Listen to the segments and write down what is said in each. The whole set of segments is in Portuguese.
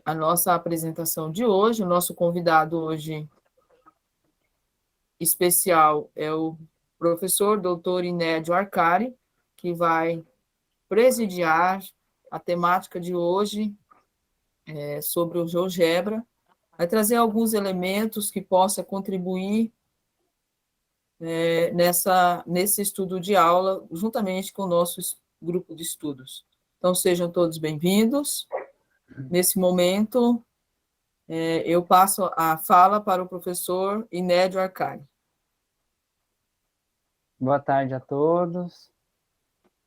a nossa apresentação de hoje. O nosso convidado hoje especial é o professor doutor Inédio Arcari, que vai presidiar a temática de hoje sobre o GeoGebra, vai trazer alguns elementos que possam contribuir nesse estudo de aula, juntamente com o nosso grupo de estudos. Então, sejam todos bem-vindos. Nesse momento, eu passo a fala para o professor Inédio Arcari. Boa tarde a todos.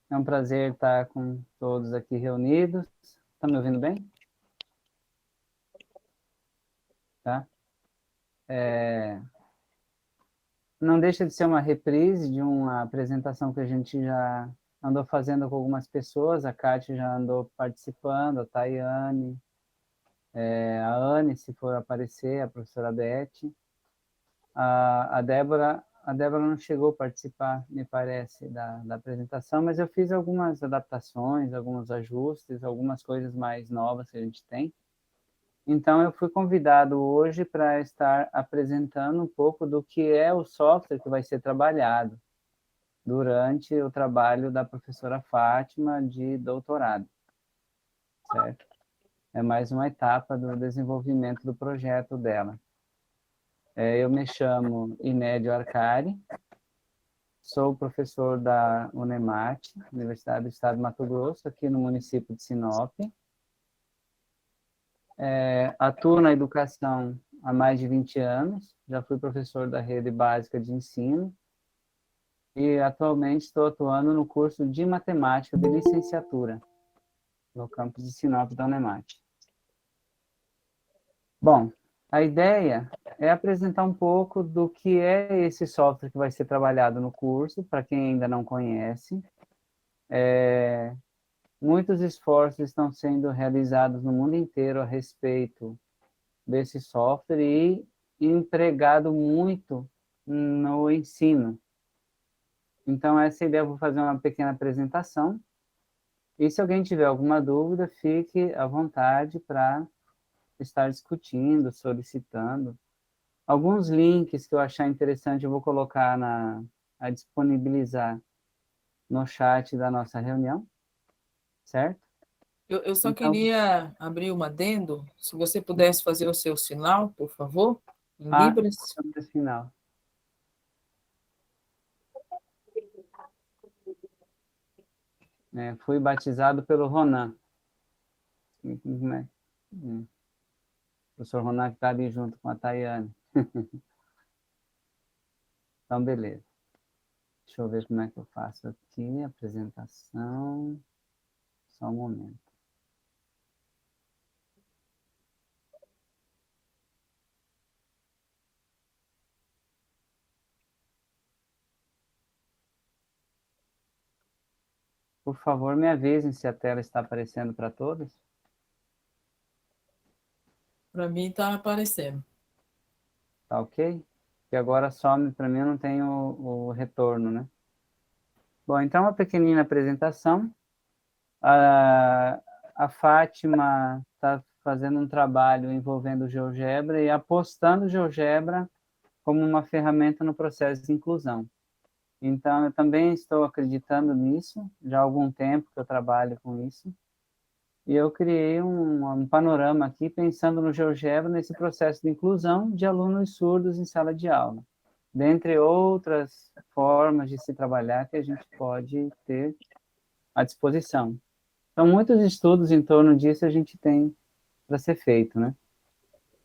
É um prazer estar com todos aqui reunidos. Estão me ouvindo bem? Tá? Não deixa de ser uma reprise de uma apresentação que a gente já andou fazendo com algumas pessoas. A Kátia já andou participando, a Tayane, a Anne, se for aparecer, a professora Beth. A Débora não chegou a participar, me parece, da apresentação, mas eu fiz algumas adaptações, alguns ajustes, algumas coisas mais novas que a gente tem. Então, eu fui convidado hoje para estar apresentando um pouco do que é o software que vai ser trabalhado durante o trabalho da professora Fátima de doutorado, certo? É mais uma etapa do desenvolvimento do projeto dela. Eu me chamo Inédio Arcari, sou professor da UNEMAT, Universidade do Estado de Mato Grosso, aqui no município de Sinop. Atuo na educação há mais de 20 anos, já fui professor da rede básica de ensino e atualmente estou atuando no curso de matemática de licenciatura no campus de Sinop da UNEMAT. Bom, a ideia é apresentar um pouco do que é esse software que vai ser trabalhado no curso, para quem ainda não conhece. Muitos esforços estão sendo realizados no mundo inteiro a respeito desse software e empregado muito no ensino. Então, essa ideia, eu vou fazer uma pequena apresentação. E se alguém tiver alguma dúvida, fique à vontade para estar discutindo, solicitando. Alguns links que eu achar interessante, eu vou colocar a disponibilizar no chat da nossa reunião, certo? Eu só queria abrir um adendo, se você pudesse fazer o seu sinal, por favor, em Libras. Final. Fui batizado pelo Ronan. O professor Ronan que está ali junto com a Tayane. Então, beleza. Deixa eu ver como é que eu faço aqui, apresentação. Só um momento. Por favor, me avisem se a tela está aparecendo para todos. Para mim está aparecendo. Tá ok? E agora some, para mim não tem o retorno, né? Bom, então uma pequenina apresentação. A Fátima está fazendo um trabalho envolvendo o GeoGebra e apostando o GeoGebra como uma ferramenta no processo de inclusão. Então, eu também estou acreditando nisso, já há algum tempo que eu trabalho com isso, e eu criei um panorama aqui pensando no GeoGebra nesse processo de inclusão de alunos surdos em sala de aula, dentre outras formas de se trabalhar que a gente pode ter à disposição. Então, muitos estudos em torno disso a gente tem para ser feito, né?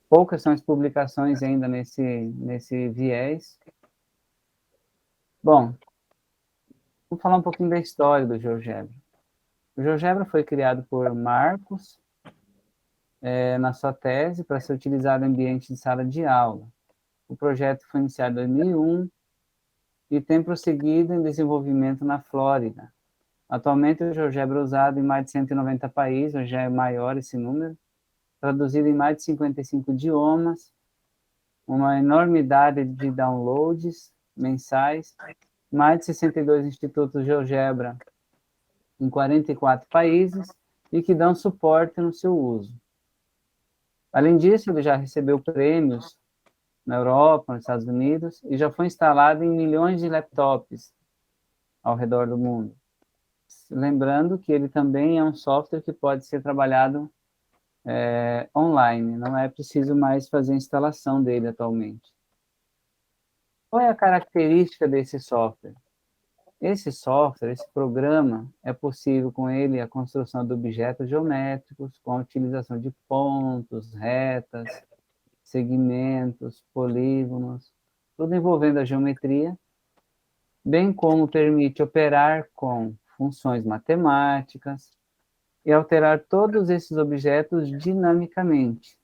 Poucas são as publicações ainda nesse viés. Bom, vou falar um pouquinho da história do GeoGebra. O GeoGebra foi criado por Marcos na sua tese para ser utilizado em ambiente de sala de aula. O projeto foi iniciado em 2001 e tem prosseguido em desenvolvimento na Flórida. Atualmente, o GeoGebra é usado em mais de 190 países, hoje já é maior esse número, traduzido em mais de 55 idiomas, uma enormidade de downloads mensais, mais de 62 institutos GeoGebra em 44 países e que dão suporte no seu uso. Além disso, ele já recebeu prêmios na Europa, nos Estados Unidos, e já foi instalado em milhões de laptops ao redor do mundo. Lembrando que ele também é um software que pode ser trabalhado online, não é preciso mais fazer a instalação dele atualmente. Qual é a característica desse software? Esse software, esse programa, é possível com ele a construção de objetos geométricos com a utilização de pontos, retas, segmentos, polígonos, tudo envolvendo a geometria, bem como permite operar com funções matemáticas e alterar todos esses objetos dinamicamente.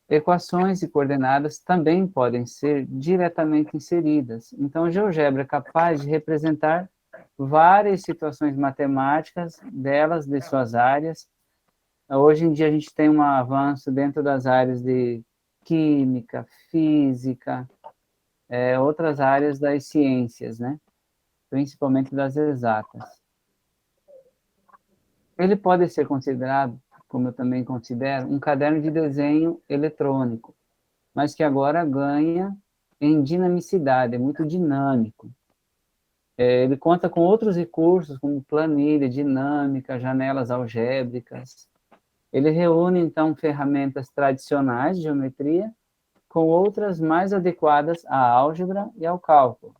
Equações e coordenadas também podem ser diretamente inseridas. Então, o GeoGebra é capaz de representar várias situações matemáticas delas, de suas áreas. Hoje em dia, a gente tem um avanço dentro das áreas de química, física, outras áreas das ciências, né? Principalmente das exatas. Ele pode ser considerado, como eu também considero, um caderno de desenho eletrônico, mas que agora ganha em dinamicidade, é muito dinâmico. Ele conta com outros recursos, como planilha dinâmica, janelas algébricas. Ele reúne, então, ferramentas tradicionais de geometria com outras mais adequadas à álgebra e ao cálculo.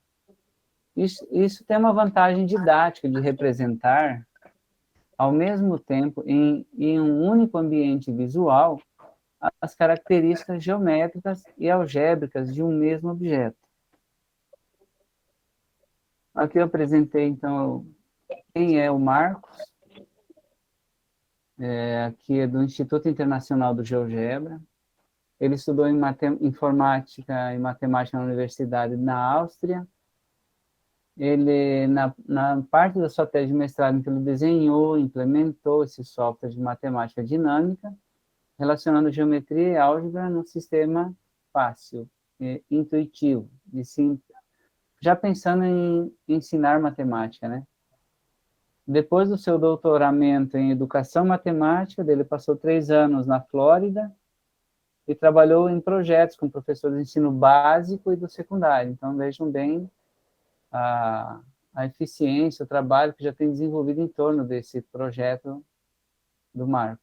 Isso tem uma vantagem didática de representar, ao mesmo tempo, em um único ambiente visual, as características geométricas e algébricas de um mesmo objeto. Aqui eu apresentei, então, quem é o Marcos, aqui é do Instituto Internacional do GeoGebra. Ele estudou em informática e matemática na Universidade na Áustria. Ele, na parte da sua tese de mestrado, então, ele desenhou, implementou esse software de matemática dinâmica, relacionando geometria e álgebra num sistema fácil, intuitivo, e simples. Já pensando em ensinar matemática, né? Depois do seu doutoramento em educação matemática, ele passou 3 anos na Flórida e trabalhou em projetos com professores de ensino básico e do secundário. Então, vejam bem a eficiência, o trabalho que já tem desenvolvido em torno desse projeto do Marcos.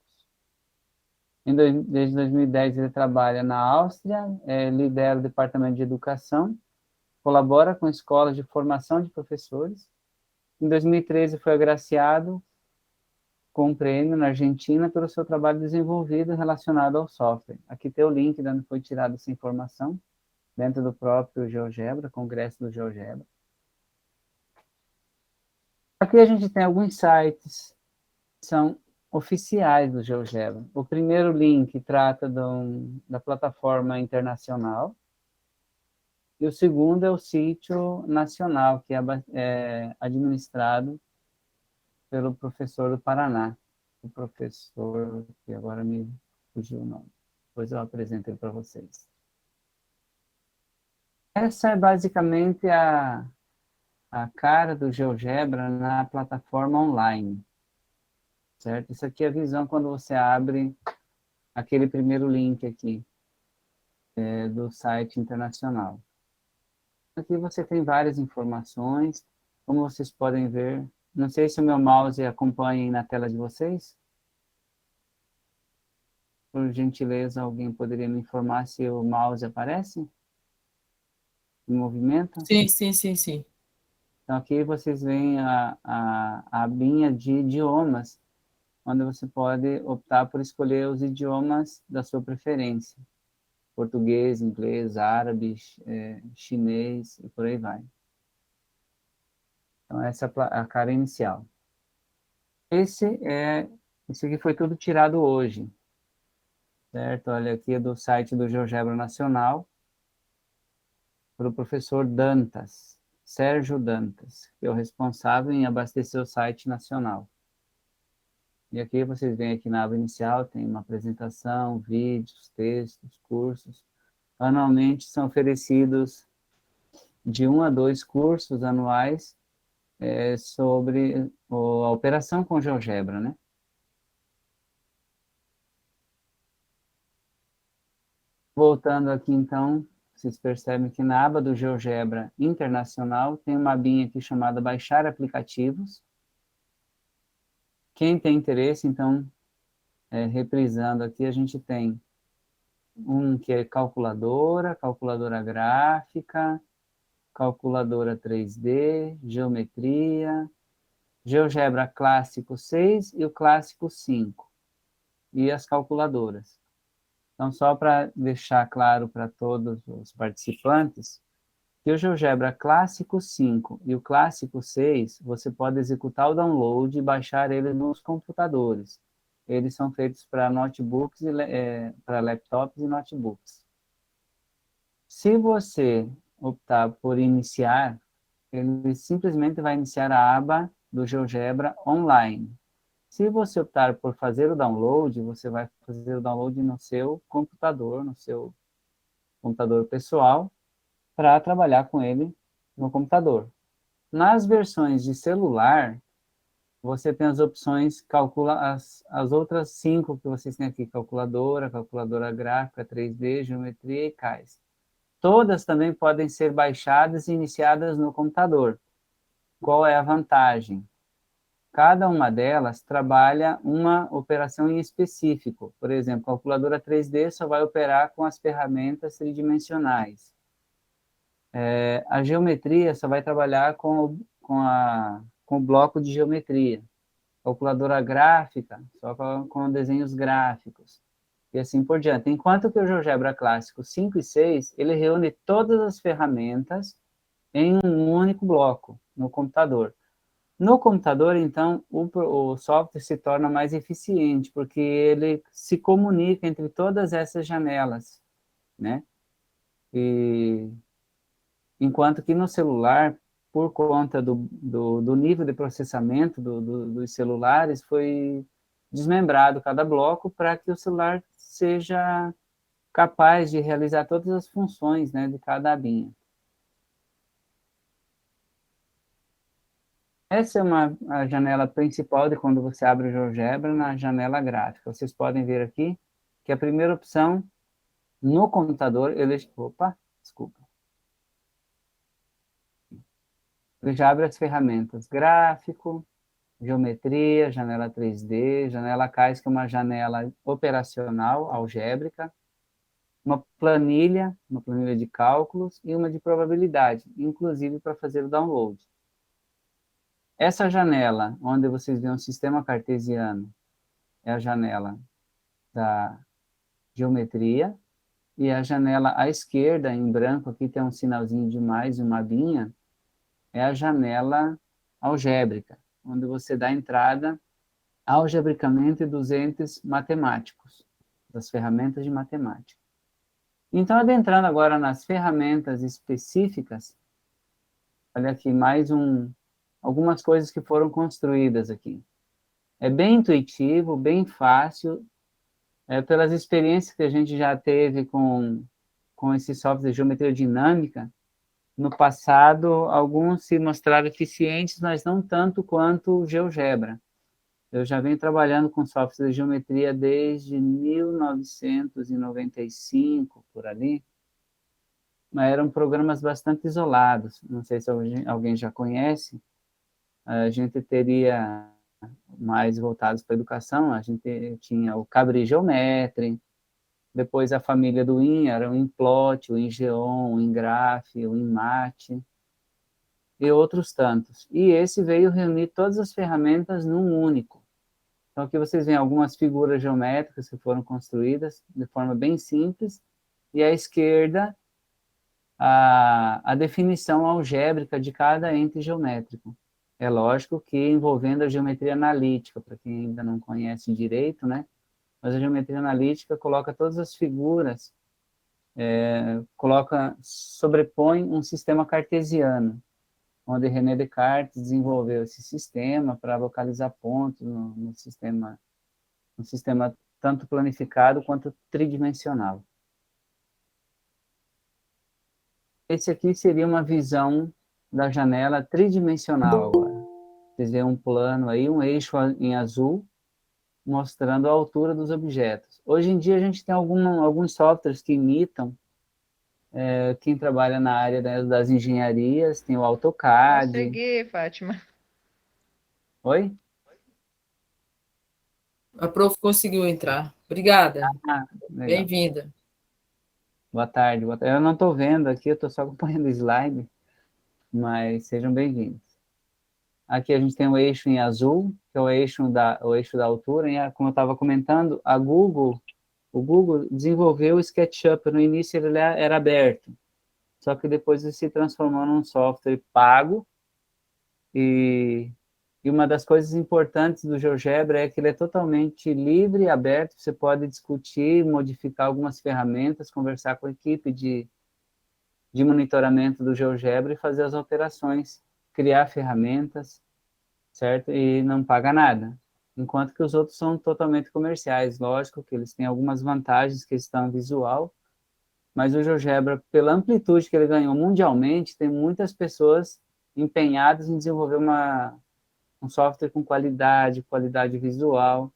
Desde 2010 ele trabalha na Áustria, lidera o departamento de educação, colabora com escolas de formação de professores. Em 2013 foi agraciado com um prêmio na Argentina pelo seu trabalho desenvolvido relacionado ao software. Aqui tem o link de onde foi tirada essa informação, dentro do próprio GeoGebra, Congresso do GeoGebra. Aqui a gente tem alguns sites que são oficiais do GeoGebra. O primeiro link trata da plataforma internacional, e o segundo é o sítio nacional, que é administrado pelo professor do Paraná, o professor, que agora me fugiu o nome, depois eu apresento ele para vocês. Essa é basicamente a cara do GeoGebra na plataforma online, certo? Isso aqui é a visão quando você abre aquele primeiro link aqui, do site internacional. Aqui você tem várias informações, como vocês podem ver. Não sei se o meu mouse acompanha aí na tela de vocês. Por gentileza, alguém poderia me informar se o mouse aparece em movimento? Sim, sim, sim, sim. Então, aqui vocês veem a abinha de idiomas, onde você pode optar por escolher os idiomas da sua preferência. Português, inglês, árabe, chinês e por aí vai. Então, essa é a cara inicial. Isso aqui foi tudo tirado hoje, certo? Olha, aqui é do site do GeoGebra Nacional, para o professor Dantas, Sérgio Dantas, que é o responsável em abastecer o site nacional. E aqui vocês veem aqui na aba inicial, tem uma apresentação, vídeos, textos, cursos. Anualmente são oferecidos de 1 a 2 cursos anuais sobre a operação com GeoGebra, né? Voltando aqui, então, vocês percebem que na aba do GeoGebra Internacional tem uma abinha aqui chamada Baixar Aplicativos. Quem tem interesse, então, reprisando aqui, a gente tem um que é calculadora gráfica, calculadora 3D, geometria, GeoGebra Clássico 6 e o Clássico 5, e as calculadoras. Então, só para deixar claro para todos os participantes, que o GeoGebra Clássico 5 e o Clássico 6, você pode executar o download e baixar ele nos computadores. Eles são feitos para notebooks, para laptops e notebooks. Se você optar por iniciar, ele simplesmente vai iniciar a aba do GeoGebra online. Se você optar por fazer o download, você vai fazer o download no seu computador, no seu computador pessoal, para trabalhar com ele no computador. Nas versões de celular, você tem as opções, calcula as outras 5 que vocês têm aqui, calculadora gráfica, 3D, geometria e CAIS. Todas também podem ser baixadas e iniciadas no computador. Qual é a vantagem? Cada uma delas trabalha uma operação em específico. Por exemplo, calculadora 3D só vai operar com as ferramentas tridimensionais. A geometria só vai trabalhar com o bloco de geometria. Calculadora gráfica, só com desenhos gráficos. E assim por diante. Enquanto que o GeoGebra Clássico 5 e 6, ele reúne todas as ferramentas em um único bloco, no computador. No computador, então, o software se torna mais eficiente, porque ele se comunica entre todas essas janelas, né? E enquanto que no celular, por conta do nível de processamento dos celulares, foi desmembrado cada bloco para que o celular seja capaz de realizar todas as funções, né, de cada abinha. Essa é a janela principal de quando você abre o GeoGebra na janela gráfica. Vocês podem ver aqui que a primeira opção no computador, ele já abre as ferramentas gráfico, geometria, janela 3D, janela CAIS, que é uma janela operacional, algébrica, uma planilha de cálculos e uma de probabilidade, inclusive para fazer o download. Essa janela, onde vocês veem o sistema cartesiano, é a janela da geometria, e a janela à esquerda, em branco, aqui tem um sinalzinho de mais, uma abinha, é a janela algébrica, onde você dá entrada algebricamente dos entes matemáticos, das ferramentas de matemática. Então, adentrando agora nas ferramentas específicas, olha aqui algumas coisas que foram construídas aqui. É bem intuitivo, bem fácil, pelas experiências que a gente já teve com esse software de geometria dinâmica. No passado, alguns se mostraram eficientes, mas não tanto quanto o GeoGebra. Eu já venho trabalhando com software de geometria desde 1995, por ali, mas eram programas bastante isolados. Não sei se alguém já conhece. A gente teria mais voltados para a educação, a gente tinha o Cabri Geometry, depois a família do IN era o InPlot, o InGeon, o InGraph, o InMat, e outros tantos. E esse veio reunir todas as ferramentas num único. Então, aqui vocês veem algumas figuras geométricas que foram construídas de forma bem simples, e à esquerda, a definição algébrica de cada ente geométrico. É lógico que envolvendo a geometria analítica, para quem ainda não conhece direito, né? Mas a geometria analítica coloca todas as figuras, sobrepõe um sistema cartesiano, onde René Descartes desenvolveu esse sistema para localizar pontos no sistema tanto planificado quanto tridimensional. Esse aqui seria uma visão da janela tridimensional agora. Vocês veem um plano aí, um eixo em azul, mostrando a altura dos objetos. Hoje em dia a gente tem alguns softwares que imitam quem trabalha na área das engenharias, tem o AutoCAD. Consegui, Fátima. Oi? A prof conseguiu entrar. Obrigada. Ah, legal. Bem-vinda. Boa tarde, boa tarde. Eu não estou vendo aqui, eu estou só acompanhando o slide, mas sejam bem-vindos. Aqui a gente tem o eixo em azul, que é o eixo da altura, e como eu estava comentando, o Google desenvolveu o SketchUp. No início ele era aberto, só que depois ele se transformou num software pago, e uma das coisas importantes do GeoGebra é que ele é totalmente livre e aberto, você pode discutir, modificar algumas ferramentas, conversar com a equipe de monitoramento do GeoGebra e fazer as alterações, criar ferramentas, certo? E não paga nada. Enquanto que os outros são totalmente comerciais. Lógico que eles têm algumas vantagens, questão visual, mas o GeoGebra, pela amplitude que ele ganhou mundialmente, tem muitas pessoas empenhadas em desenvolver um software com qualidade visual.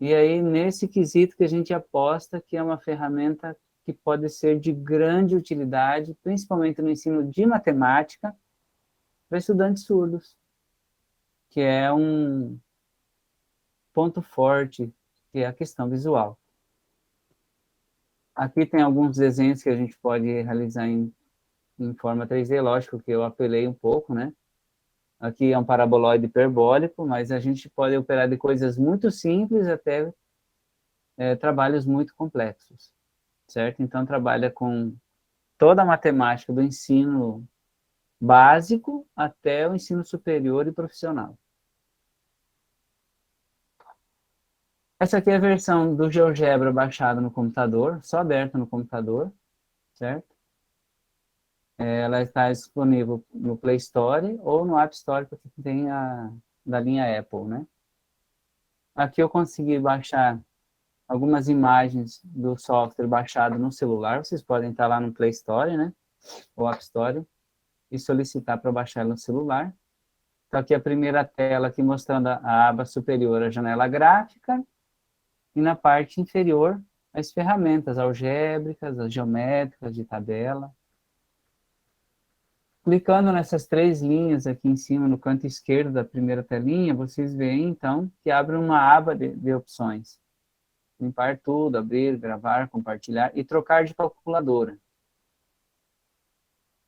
E aí, nesse quesito que a gente aposta que é uma ferramenta que pode ser de grande utilidade, principalmente no ensino de matemática, para estudantes surdos, que é um ponto forte, que é a questão visual. Aqui tem alguns desenhos que a gente pode realizar em forma 3D, lógico que eu apelei um pouco, né? Aqui é um paraboloide hiperbólico, mas a gente pode operar de coisas muito simples até trabalhos muito complexos, certo? Então, trabalha com toda a matemática do ensino básico até o ensino superior e profissional. Essa aqui é a versão do GeoGebra baixada no computador, só aberta no computador, certo? Ela está disponível no Play Store ou no App Store, porque tem da linha Apple, né? Aqui eu consegui baixar algumas imagens do software baixado no celular. Vocês podem estar lá no Play Store, né? Ou App Store, e solicitar para baixar no celular. Então, aqui a primeira tela aqui mostrando a aba superior, a janela gráfica, e na parte inferior, as ferramentas algébricas, as geométricas de tabela. Clicando nessas três linhas aqui em cima, no canto esquerdo da primeira telinha, vocês veem, então, que abre uma aba de opções. Limpar tudo, abrir, gravar, compartilhar e trocar de calculadora.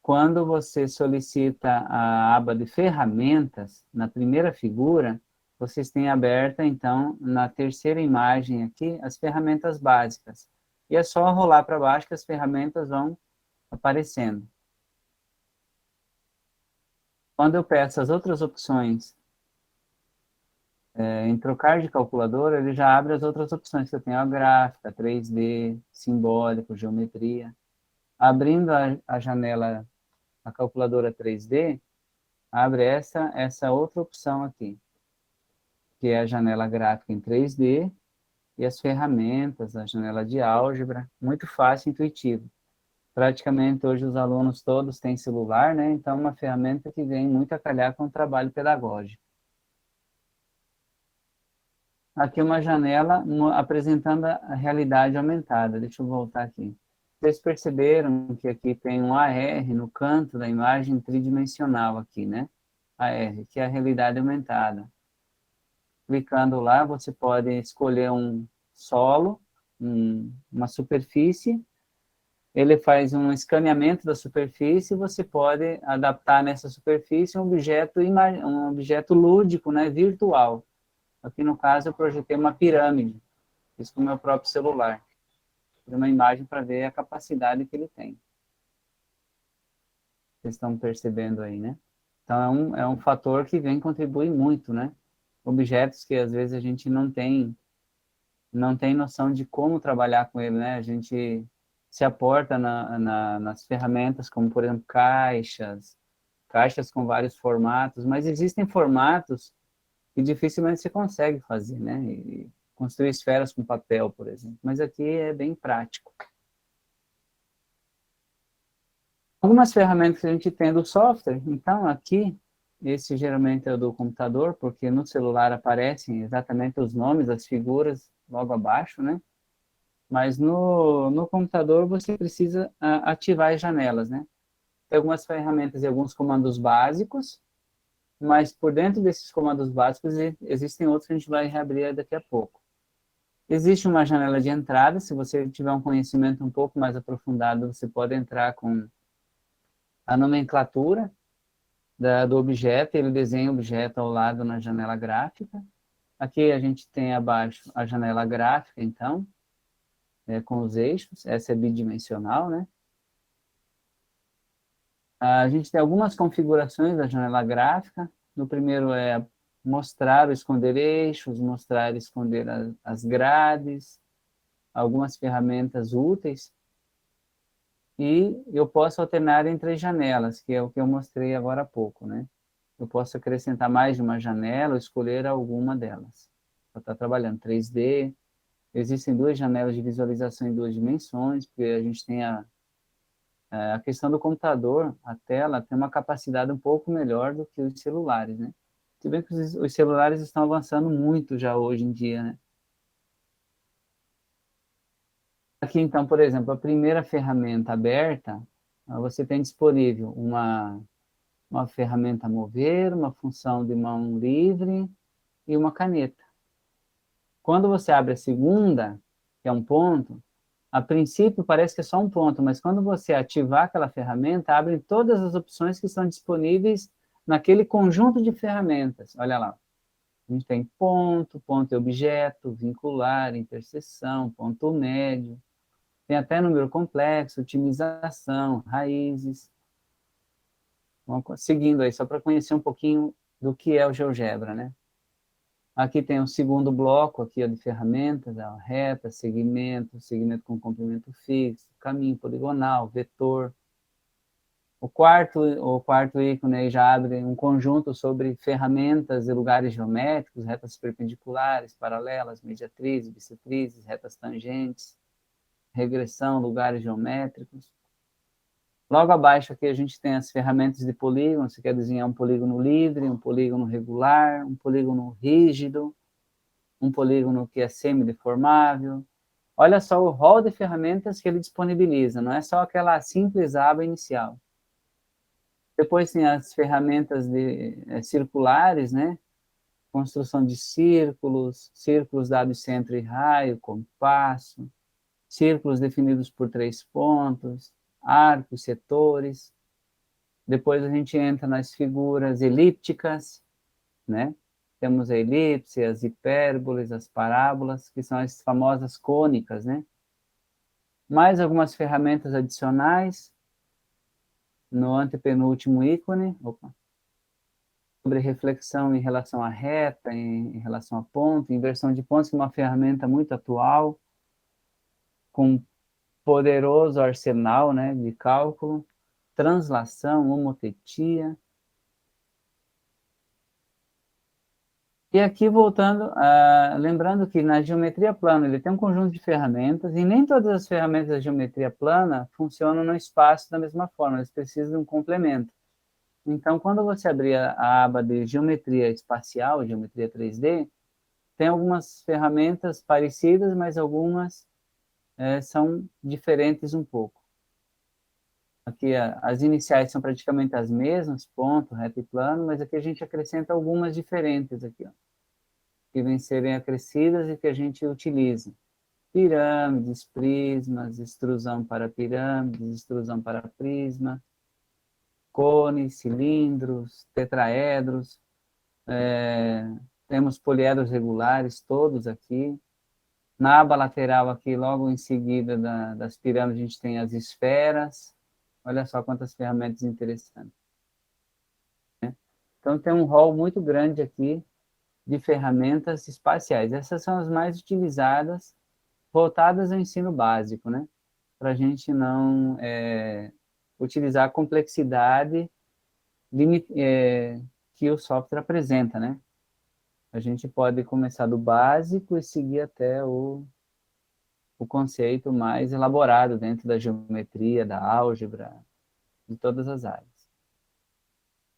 Quando você solicita a aba de ferramentas, na primeira figura, vocês têm aberta, então, na terceira imagem aqui, as ferramentas básicas. E é só rolar para baixo que as ferramentas vão aparecendo. Quando eu peço as outras opções em trocar de calculadora, ele já abre as outras opções, que eu tenho a gráfica, 3D, simbólico, geometria. Abrindo a janela, a calculadora 3D, abre essa outra opção aqui, que é a janela gráfica em 3D e as ferramentas, a janela de álgebra, muito fácil e intuitivo. Praticamente hoje os alunos todos têm celular, né? Então é uma ferramenta que vem muito a calhar com o trabalho pedagógico. Aqui uma janela apresentando a realidade aumentada. Deixa eu voltar aqui. Vocês perceberam que aqui tem um AR no canto da imagem tridimensional aqui, né? AR, que é a realidade aumentada. Clicando lá, você pode escolher um solo, uma superfície. Ele faz um escaneamento da superfície e você pode adaptar nessa superfície um objeto lúdico, né? Virtual. Aqui, no caso, eu projetei uma pirâmide. Fiz com o meu próprio celular. Fiz uma imagem para ver a capacidade que ele tem. Vocês estão percebendo aí, né? Então, é um fator que vem contribuir muito, né? Objetos que, às vezes, a gente não tem noção de como trabalhar com ele, né? A gente se aporta nas ferramentas, como, por exemplo, caixas com vários formatos, mas existem formatos que dificilmente você consegue fazer, né? E construir esferas com papel, por exemplo. Mas aqui é bem prático. Algumas ferramentas que a gente tem do software, então aqui esse geralmente é o do computador, porque no celular aparecem exatamente os nomes das figuras logo abaixo, né? Mas no computador você precisa ativar as janelas, né? Tem algumas ferramentas e alguns comandos básicos, mas por dentro desses comandos básicos existem outros que a gente vai reabrir daqui a pouco. Existe uma janela de entrada, se você tiver um conhecimento um pouco mais aprofundado, você pode entrar com a nomenclatura do objeto, ele desenha o objeto ao lado na janela gráfica. Aqui a gente tem abaixo a janela gráfica, então, com os eixos, essa é bidimensional, né? A gente tem algumas configurações da janela gráfica. No primeiro é mostrar ou esconder eixos, mostrar e esconder as grades, algumas ferramentas úteis. E eu posso alternar entre as janelas, que é o que eu mostrei agora há pouco, né? Eu posso acrescentar mais de uma janela ou escolher alguma delas. Eu estou trabalhando 3D. Existem duas janelas de visualização em duas dimensões, porque a gente tem a questão do computador, a tela tem uma capacidade um pouco melhor do que os celulares, né? Se bem que os celulares estão avançando muito já hoje em dia, né? Aqui, então, por exemplo, a primeira ferramenta aberta, você tem disponível uma ferramenta mover, uma função de mão livre e uma caneta. Quando você abre a segunda, que é um ponto, a princípio parece que é só um ponto, mas quando você ativar aquela ferramenta, abre todas as opções que estão disponíveis naquele conjunto de ferramentas. Olha lá, a gente tem ponto, ponto e objeto, vincular, interseção, ponto médio, tem até número complexo, otimização, raízes. Vamos seguindo aí, só para conhecer um pouquinho do que é o GeoGebra, né? Aqui tem o segundo bloco aqui, de ferramentas, reta, segmento, segmento com comprimento fixo, caminho poligonal, vetor. O quarto ícone aí já abre um conjunto sobre ferramentas e lugares geométricos, retas perpendiculares, paralelas, mediatrizes, bissetrizes, retas tangentes, regressão, lugares geométricos. Logo abaixo aqui a gente tem as ferramentas de polígono, você quer desenhar um polígono livre, um polígono regular, um polígono rígido, um polígono que é semideformável. Olha só o rol de ferramentas que ele disponibiliza, não é só aquela simples aba inicial. Depois tem as ferramentas circulares, né? Construção de círculos, círculos dados centro e raio, compasso, círculos definidos por 3 pontos, arcos, setores. Depois a gente entra nas figuras elípticas, né? Temos a elipse, as hipérboles, as parábolas, que são as famosas cônicas, né? Mais algumas ferramentas adicionais no antepenúltimo ícone, sobre reflexão em relação à reta, em relação a ponto, inversão de pontos, que é uma ferramenta muito atual, com poderoso arsenal, né, de cálculo, translação, homotetia. E aqui voltando, lembrando que na geometria plana ele tem um conjunto de ferramentas, e nem todas as ferramentas da geometria plana funcionam no espaço da mesma forma, eles precisam de um complemento. Então, quando você abrir a aba de geometria espacial, geometria 3D, tem algumas ferramentas parecidas, mas algumas são diferentes um pouco. Aqui as iniciais são praticamente as mesmas, ponto, reto e plano, mas aqui a gente acrescenta algumas diferentes aqui, ó, que vêm serem acrescidas e que a gente utiliza. Pirâmides, prismas, extrusão para pirâmides, extrusão para prisma, cones, cilindros, tetraedros, temos poliedros regulares, todos aqui. Na aba lateral aqui, logo em seguida das pirâmides, a gente tem as esferas. Olha só quantas ferramentas interessantes. Então, tem um rol muito grande aqui de ferramentas espaciais. Essas são as mais utilizadas, voltadas ao ensino básico, né? Para a gente não utilizar a complexidade que o software apresenta, né? A gente pode começar do básico e seguir até o conceito mais elaborado dentro da geometria, da álgebra, de todas as áreas.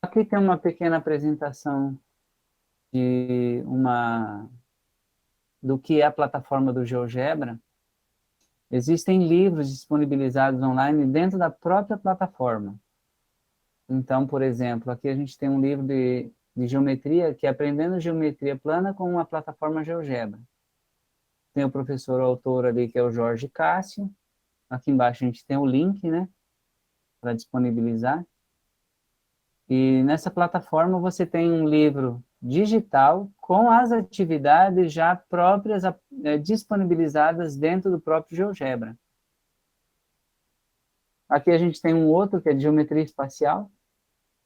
Aqui tem uma pequena apresentação do que é a plataforma do GeoGebra. Existem livros disponibilizados online dentro da própria plataforma. Então, por exemplo, aqui a gente tem um livro de geometria, que é Aprendendo Geometria Plana com uma plataforma GeoGebra. Tem o professor autor ali, que é o Jorge Cássio. Aqui embaixo a gente tem o link, né, para disponibilizar. E nessa plataforma você tem um livro digital com as atividades já próprias disponibilizadas dentro do próprio GeoGebra. Aqui a gente tem um outro que é de geometria espacial,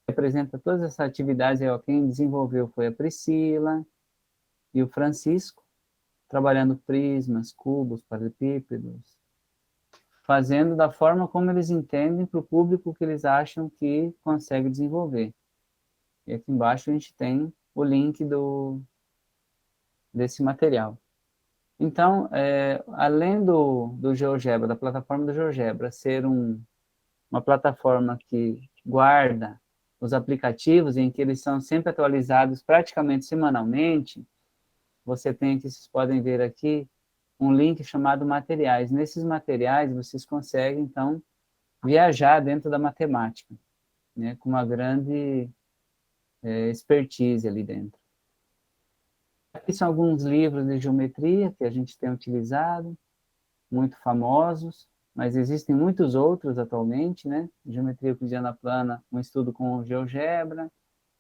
que apresenta todas essas atividades. Quem desenvolveu foi a Priscila e o Francisco, trabalhando prismas, cubos, paralelepípedos, fazendo da forma como eles entendem para o público que eles acham que consegue desenvolver. E aqui embaixo a gente tem o link desse material. Então, além do GeoGebra, da plataforma do GeoGebra, ser uma plataforma que guarda os aplicativos em que eles são sempre atualizados praticamente semanalmente, você tem aqui, vocês podem ver aqui, um link chamado materiais. Nesses materiais vocês conseguem, então, viajar dentro da matemática, né, com uma grande expertise ali dentro. Aqui são alguns livros de geometria que a gente tem utilizado, muito famosos, mas existem muitos outros atualmente, né? Geometria Euclidiana Plana, um estudo com o GeoGebra,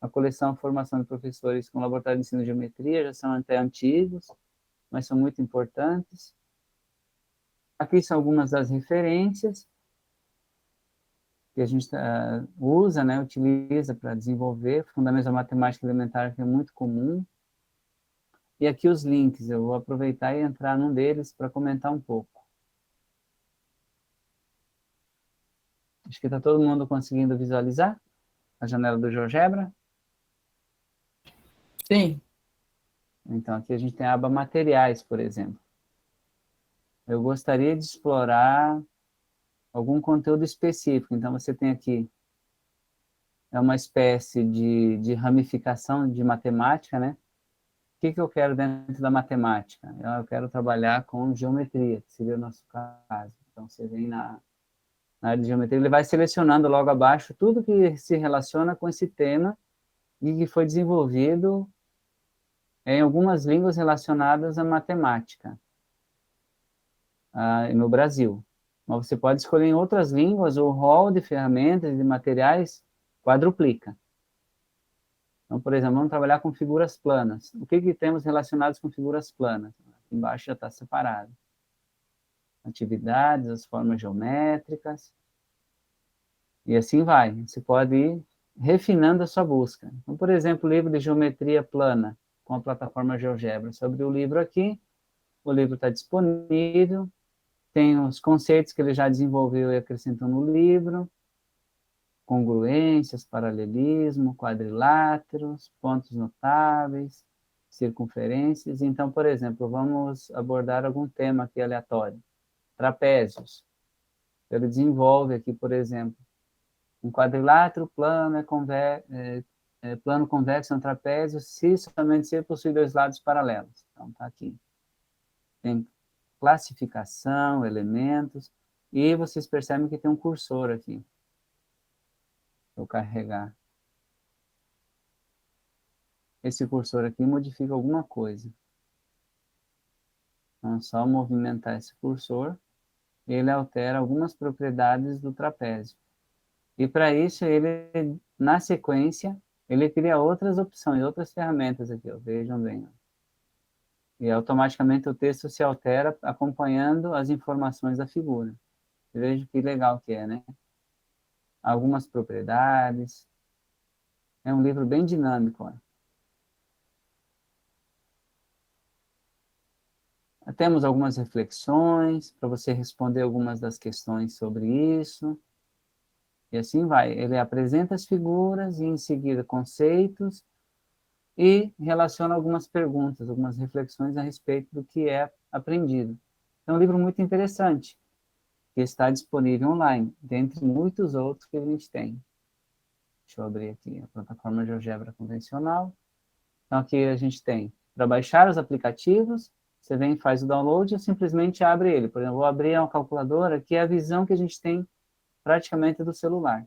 a coleção Formação de Professores com Laboratório de Ensino de Geometria, já são até antigos, mas são muito importantes. Aqui são algumas das referências que a gente usa, né, utiliza para desenvolver, fundamentos da matemática elementar, que é muito comum. E aqui os links, eu vou aproveitar e entrar num deles para comentar um pouco. Acho que está todo mundo conseguindo visualizar a janela do GeoGebra. Sim. Então, aqui a gente tem a aba materiais, por exemplo. Eu gostaria de explorar algum conteúdo específico. Então, você tem aqui uma espécie de ramificação de matemática, né? O que eu quero dentro da matemática? Eu quero trabalhar com geometria, que seria o nosso caso. Então, você vem na área de geometria, ele vai selecionando logo abaixo tudo que se relaciona com esse tema e que foi desenvolvido em algumas línguas relacionadas à matemática no Brasil. Mas você pode escolher em outras línguas, o rol de ferramentas e de materiais quadruplica. Então, por exemplo, vamos trabalhar com figuras planas. O que temos relacionados com figuras planas? Aqui embaixo já está separado. Atividades, as formas geométricas, e assim vai. Você pode ir refinando a sua busca. Então, por exemplo, o livro de geometria plana, com a plataforma GeoGebra. Sobre o livro aqui, o livro está disponível, tem os conceitos que ele já desenvolveu e acrescentou no livro, congruências, paralelismo, quadriláteros, pontos notáveis, circunferências. Então, por exemplo, vamos abordar algum tema aqui aleatório. Trapézios. Ele desenvolve aqui, por exemplo, um quadrilátero plano plano convexo é um trapézio somente se possui dois lados paralelos. Então, está aqui. Tem classificação, elementos, e vocês percebem que tem um cursor aqui. Vou carregar. Esse cursor aqui modifica alguma coisa. Então, só movimentar esse cursor, ele altera algumas propriedades do trapézio. E para isso, ele, na sequência, ele cria outras opções, outras ferramentas aqui, ó, vejam bem. Ó. E automaticamente o texto se altera acompanhando as informações da figura. Veja que legal que é, né? Algumas propriedades. É um livro bem dinâmico, ó. Temos algumas reflexões para você responder algumas das questões sobre isso. E assim vai. Ele apresenta as figuras e, em seguida, conceitos e relaciona algumas perguntas, algumas reflexões a respeito do que é aprendido. É um livro muito interessante, que está disponível online, dentre muitos outros que a gente tem. Deixa eu abrir aqui a plataforma GeoGebra convencional. Então, aqui a gente tem para baixar os aplicativos, você vem e faz o download ou simplesmente abre ele. Por exemplo, vou abrir uma calculadora, que é a visão que a gente tem praticamente do celular.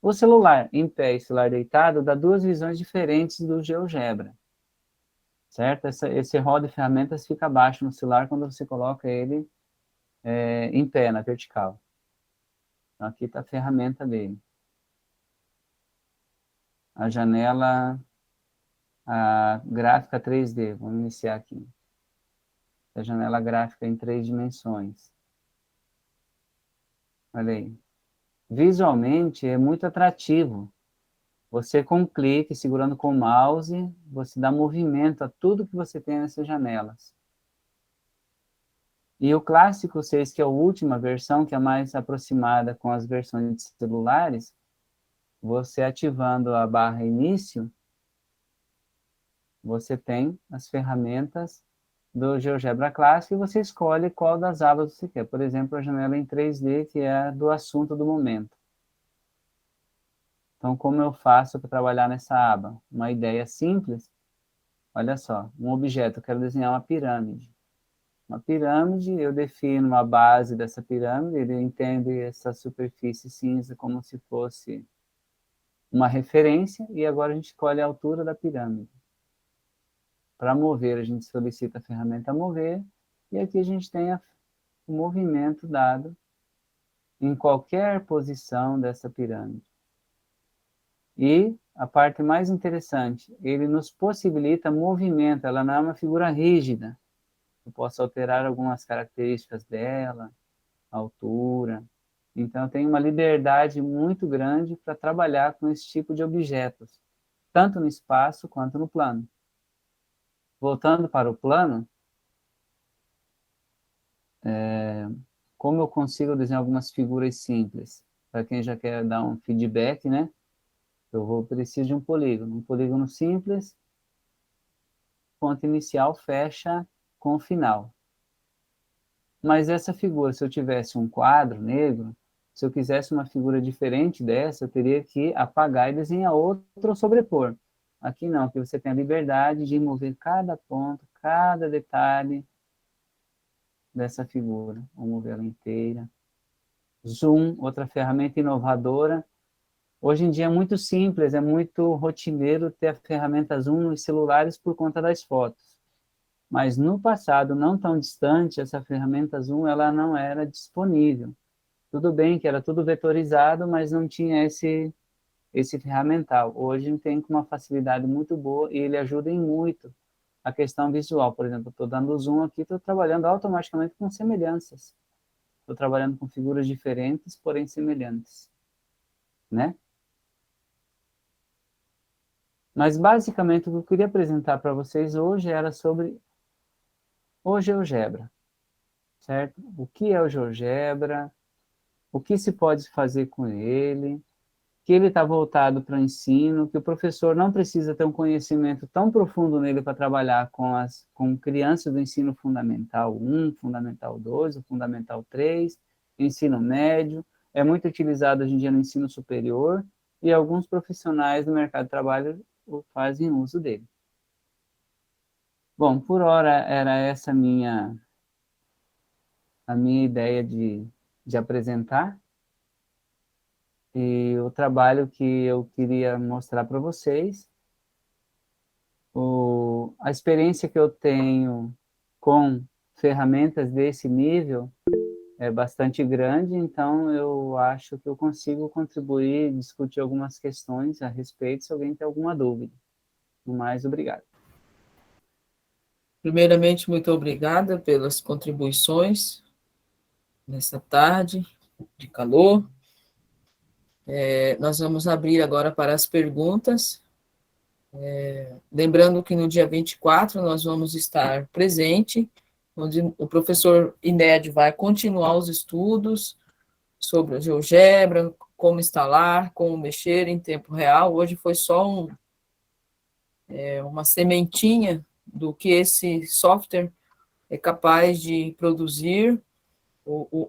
O celular em pé e o celular deitado dá duas visões diferentes do GeoGebra. Certo? Esse rol de ferramentas fica abaixo no celular quando você coloca ele em pé, na vertical. Então, aqui está a ferramenta dele. A janela, a gráfica 3D, vamos iniciar aqui. A janela gráfica em 3 dimensões. Olha aí. Visualmente é muito atrativo. Você com um clique, segurando com o mouse, você dá movimento a tudo que você tem nessas janelas. E o Clássico 6, que é a última versão, que é mais aproximada com as versões de celulares, você ativando a barra início, você tem as ferramentas do GeoGebra Clássico e você escolhe qual das abas você quer. Por exemplo, a janela em 3D, que é do assunto do momento. Então, como eu faço para trabalhar nessa aba? Uma ideia simples. Olha só, um objeto, eu quero desenhar uma pirâmide. Uma pirâmide, eu defino a base dessa pirâmide, ele entende essa superfície cinza como se fosse uma referência, e agora a gente escolhe a altura da pirâmide. Para mover, a gente solicita a ferramenta mover, e aqui a gente tem o movimento dado em qualquer posição dessa pirâmide. E a parte mais interessante, ele nos possibilita movimento, ela não é uma figura rígida. Eu posso alterar algumas características dela, altura. Então, eu tenho uma liberdade muito grande para trabalhar com esse tipo de objetos, tanto no espaço quanto no plano. Voltando para o plano, como eu consigo desenhar algumas figuras simples? Para quem já quer dar um feedback, né? Eu preciso de um polígono. Um polígono simples, ponto inicial fecha com o final. Mas essa figura, se eu tivesse um quadro negro, se eu quisesse uma figura diferente dessa, eu teria que apagar e desenhar outra ou sobrepor. Aqui não, aqui você tem a liberdade de mover cada ponto, cada detalhe dessa figura. Vou mover ela inteira. Zoom, outra ferramenta inovadora. Hoje em dia é muito simples, é muito rotineiro ter a ferramenta Zoom nos celulares por conta das fotos. Mas no passado, não tão distante, essa ferramenta Zoom ela não era disponível. Tudo bem que era tudo vetorizado, mas não tinha esse ferramental. Hoje tem com uma facilidade muito boa e ele ajuda em muito a questão visual. Por exemplo, estou dando zoom aqui, estou trabalhando automaticamente com semelhanças. Estou trabalhando com figuras diferentes, porém semelhantes. Né? Mas, basicamente, o que eu queria apresentar para vocês hoje era sobre o GeoGebra. Certo? O que é o GeoGebra? O que se pode fazer com ele? Que ele está voltado para o ensino, que o professor não precisa ter um conhecimento tão profundo nele para trabalhar com crianças do ensino fundamental 1, fundamental 2, fundamental 3, ensino médio, é muito utilizado hoje em dia no ensino superior, e alguns profissionais do mercado de trabalho fazem uso dele. Bom, por hora era essa a minha ideia de apresentar. E o trabalho que eu queria mostrar para vocês, a experiência que eu tenho com ferramentas desse nível é bastante grande, então eu acho que eu consigo contribuir e discutir algumas questões a respeito, se alguém tem alguma dúvida. No mais, obrigado. Primeiramente, muito obrigada pelas contribuições nessa tarde de calor. Nós vamos abrir agora para as perguntas. Lembrando que no dia 24 nós vamos estar presente, onde o professor Inédio vai continuar os estudos sobre o GeoGebra, como instalar, como mexer em tempo real. Hoje foi só uma sementinha do que esse software é capaz de produzir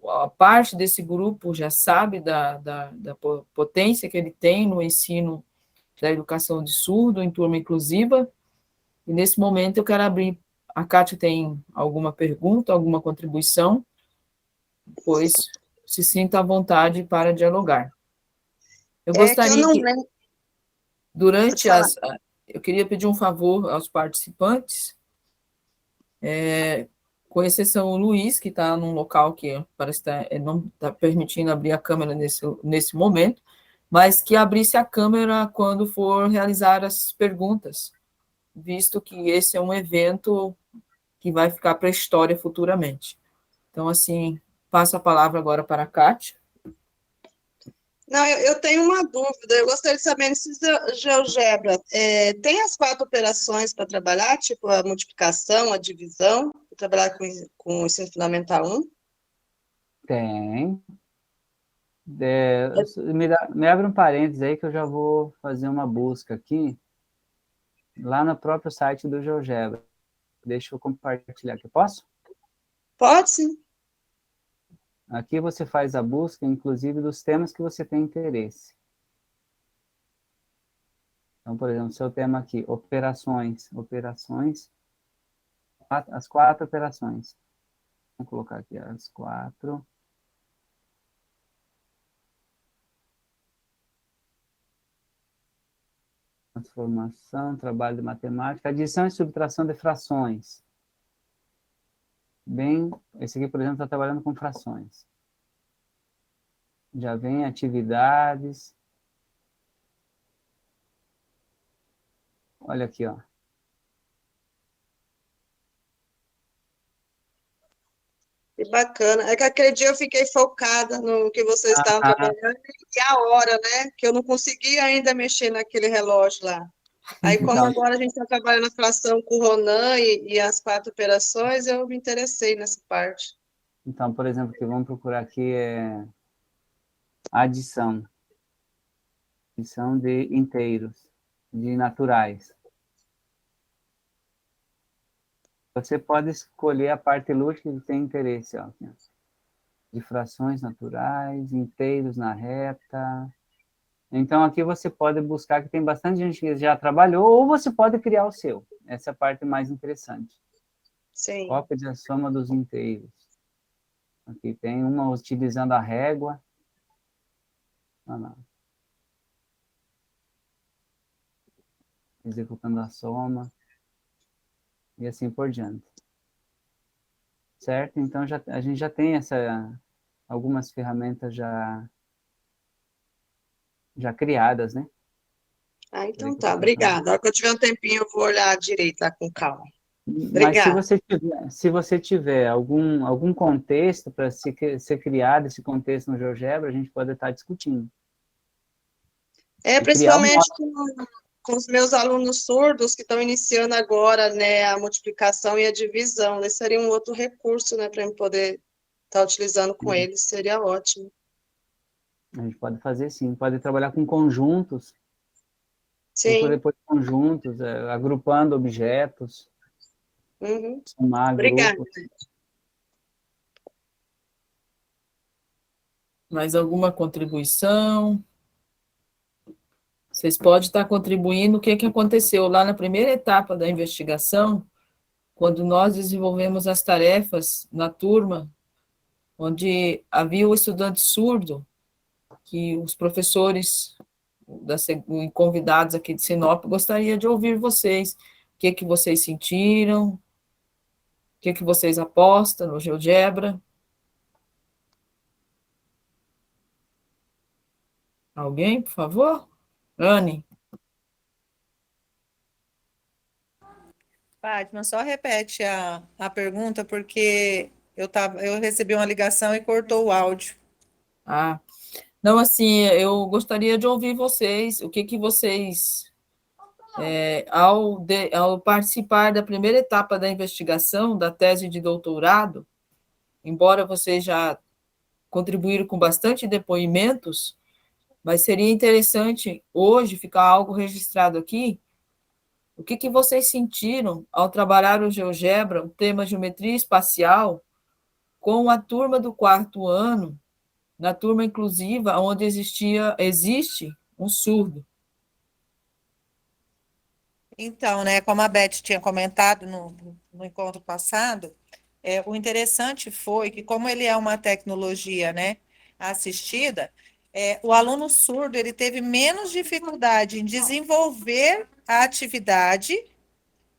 A parte desse grupo já sabe da potência que ele tem no ensino da educação de surdo em turma inclusiva, e nesse momento eu quero abrir. A Kátia tem alguma pergunta, alguma contribuição? Pois se sinta à vontade para dialogar. Eu É que eu gostaria não que, lembro. Pode durante falar. eu queria pedir um favor aos participantes, com exceção o Luiz, que está num local que parece que não está permitindo abrir a câmera nesse momento, mas que abrisse a câmera quando for realizar as perguntas, visto que esse é um evento que vai ficar para a história futuramente. Então, assim, passo a palavra agora para a Kátia. Não, eu tenho uma dúvida. Eu gostaria de saber se GeoGebra tem as 4 operações para trabalhar, tipo a multiplicação, a divisão, para trabalhar com o ensino fundamental 1? Tem. Me abre um parênteses aí que eu já vou fazer uma busca aqui, lá no próprio site do GeoGebra. Deixa eu compartilhar aqui. Posso? Pode, sim. Aqui você faz a busca, inclusive, dos temas que você tem interesse. Então, por exemplo, seu tema aqui, operações, as 4 operações. Vamos colocar aqui as 4. Transformação, trabalho de matemática, adição e subtração de frações. Bem, esse aqui, por exemplo, está trabalhando com frações. Já vem atividades. Olha aqui, ó. Que bacana. É que aquele dia eu fiquei focada no que vocês estavam trabalhando e a hora, né? Que eu não conseguia ainda mexer naquele relógio lá. Aí, como Então, agora a gente está trabalhando a fração com o Ronan e as 4 operações, eu me interessei nessa parte. então, por exemplo, o que vamos procurar aqui é adição. Adição de inteiros, de naturais. Você pode escolher a parte lúdica que tem interesse, ó, de frações naturais, inteiros na reta. Então, aqui você pode buscar, que tem bastante gente que já trabalhou, ou você pode criar o seu. Essa é a parte mais interessante. Sim. Cópia de soma dos inteiros. Aqui tem uma utilizando a régua. Olha lá. Executando a soma. E assim por diante. Certo? Então, a gente já tem algumas ferramentas já criadas, né? Ah, então tá. Obrigada. Na hora que eu tiver um tempinho, eu vou olhar direito lá com calma. Mas Obrigada. se você tiver algum contexto para ser criado, esse contexto no GeoGebra, a gente pode estar discutindo. E criar um Principalmente com os meus alunos surdos que estão iniciando agora, né, a multiplicação e a divisão. Esse seria um outro recurso, né, para eu poder estar utilizando com eles, seria ótimo. A gente pode fazer sim, pode trabalhar com conjuntos, Sim. depois conjuntos, agrupando objetos, Uhum. somar Obrigada. grupos. Mais alguma contribuição? Vocês podem estar contribuindo. O que aconteceu lá na primeira etapa da investigação, quando nós desenvolvemos as tarefas na turma, onde havia o estudante surdo, que os professores convidados aqui de Sinop gostaria de ouvir vocês. O que vocês sentiram? O que vocês apostam no GeoGebra? Alguém, por favor? Anne? Fátima, só repete a pergunta, porque eu recebi uma ligação e cortou o áudio. Ah, não, assim, eu gostaria de ouvir vocês, o que vocês, ao participar da primeira etapa da investigação, da tese de doutorado, embora vocês já contribuíram com bastante depoimentos, mas seria interessante hoje ficar algo registrado aqui. O que vocês sentiram ao trabalhar o GeoGebra, o tema geometria espacial, com a turma do 4º ano, na turma inclusiva, onde existe um surdo. Então, né, como a Beth tinha comentado no encontro passado, o interessante foi que, como ele é uma tecnologia, né, assistida, o aluno surdo ele teve menos dificuldade em desenvolver a atividade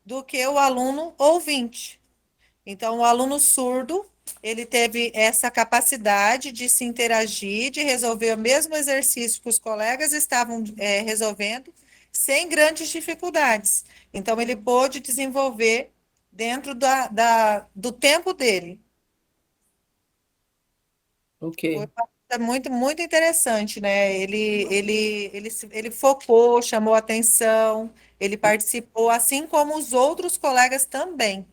do que o aluno ouvinte. Então, o aluno surdo, ele teve essa capacidade de se interagir, de resolver o mesmo exercício que os colegas estavam resolvendo, sem grandes dificuldades. Então, ele pôde desenvolver dentro do tempo dele. Foi Ok. uma coisa muito, muito interessante, né? Ele focou, chamou atenção, ele participou, assim como os outros colegas também.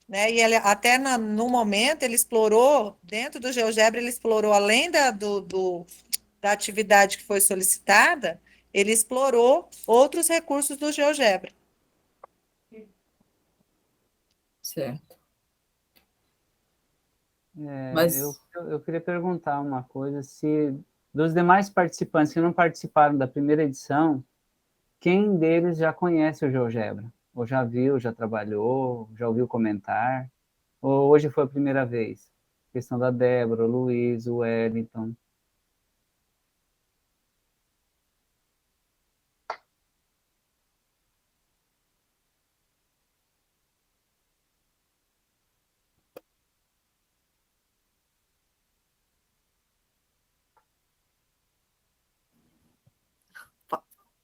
Né? E ele, até no momento ele explorou, dentro do GeoGebra, ele explorou, além da atividade que foi solicitada, ele explorou outros recursos do GeoGebra. Certo. Eu, Mas eu queria perguntar uma coisa, se dos demais participantes que não participaram da primeira edição, quem deles já conhece o GeoGebra? Ou já viu, já trabalhou, já ouviu comentar? Ou hoje foi a primeira vez? A questão da Débora, o Luiz, o Wellington.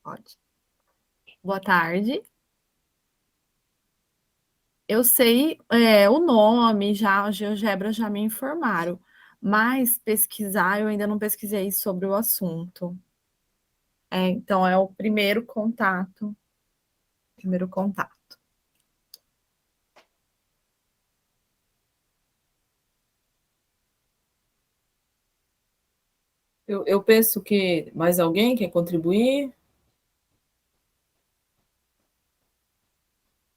Pode. Boa tarde. Eu sei o nome, já a GeoGebra já me informaram, mas pesquisar eu ainda não pesquisei sobre o assunto. Então é o primeiro contato. Primeiro contato. eu penso que mais alguém quer contribuir?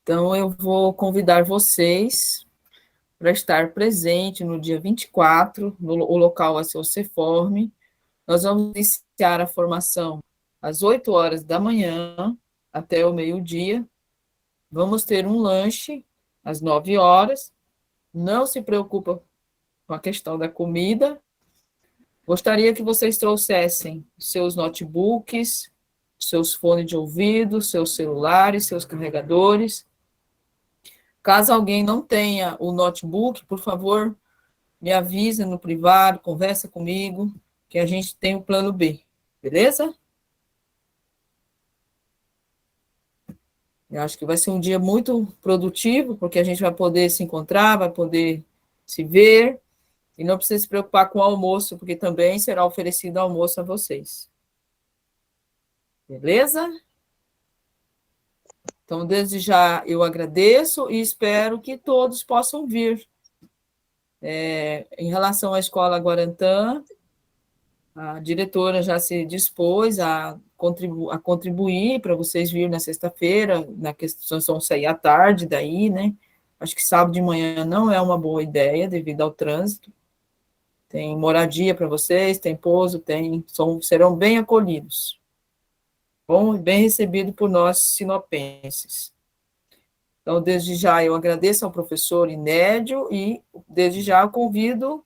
Então, eu vou convidar vocês para estar presente no dia 24, o local vai ser o Ceforme. Nós vamos iniciar a formação às 8 horas da manhã até o meio-dia. Vamos ter um lanche às 9 horas. Não se preocupa com a questão da comida. Gostaria que vocês trouxessem seus notebooks, seus fones de ouvido, seus celulares, seus carregadores. Caso alguém não tenha o notebook, por favor, me avise no privado, conversa comigo, que a gente tem o plano B, beleza? Eu acho que vai ser um dia muito produtivo, porque a gente vai poder se encontrar, vai poder se ver, e não precisa se preocupar com o almoço, porque também será oferecido almoço a vocês. Beleza? Então, desde já, eu agradeço e espero que todos possam vir. Em relação à Escola Guarantã, a diretora já se dispôs a contribuir para vocês virem na sexta-feira, na questão são sair à tarde daí, né? Acho que sábado de manhã não é uma boa ideia, devido ao trânsito. Tem moradia para vocês, tem pouso, serão bem acolhidos. Bom, bem recebido por nós sinopenses. Então, desde já, eu agradeço ao professor Inédio e, desde já, eu convido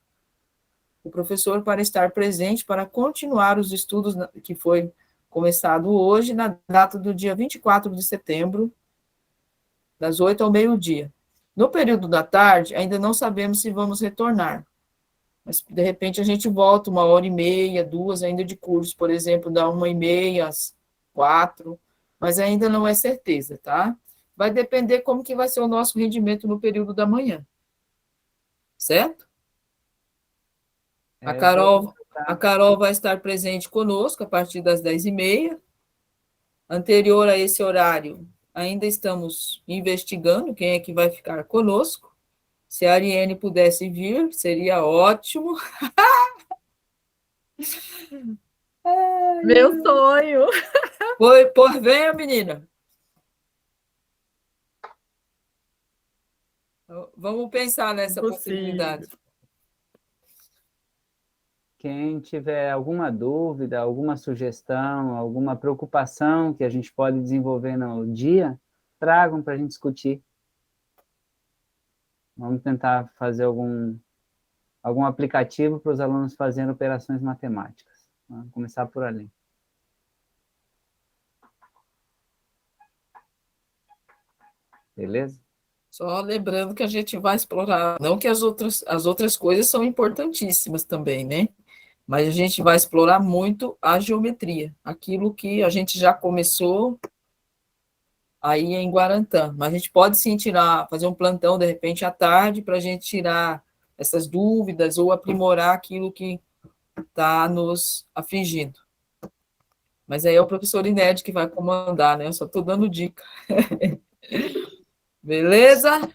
o professor para estar presente para continuar os estudos que foi começado hoje, na data do dia 24 de setembro, das 8 ao meio-dia. No período da tarde, ainda não sabemos se vamos retornar, mas, de repente, a gente volta 1h30, 2 ainda de curso, por exemplo, da 1h30 às 4, mas ainda não é certeza, tá? Vai depender como que vai ser o nosso rendimento no período da manhã. Certo? A Carol vai estar presente conosco a partir das 10h30. Anterior a esse horário, ainda estamos investigando quem é que vai ficar conosco. Se a Ariane pudesse vir, seria ótimo. Meu sonho! Venha, menina. Vamos pensar nessa possibilidade. Quem tiver alguma dúvida, alguma sugestão, alguma preocupação que a gente pode desenvolver no dia, tragam para a gente discutir. Vamos tentar fazer algum aplicativo para os alunos fazerem operações matemáticas. Vamos começar por ali. Beleza? Só lembrando que a gente vai explorar, não que as outras coisas são importantíssimas também, né? Mas a gente vai explorar muito a geometria, aquilo que a gente já começou aí em Guarantã. Mas a gente pode sim fazer um plantão, de repente, à tarde, para a gente tirar essas dúvidas ou aprimorar aquilo que está nos afligindo. Mas aí é o professor Inédio que vai comandar, né? Eu só estou dando dica. Beleza?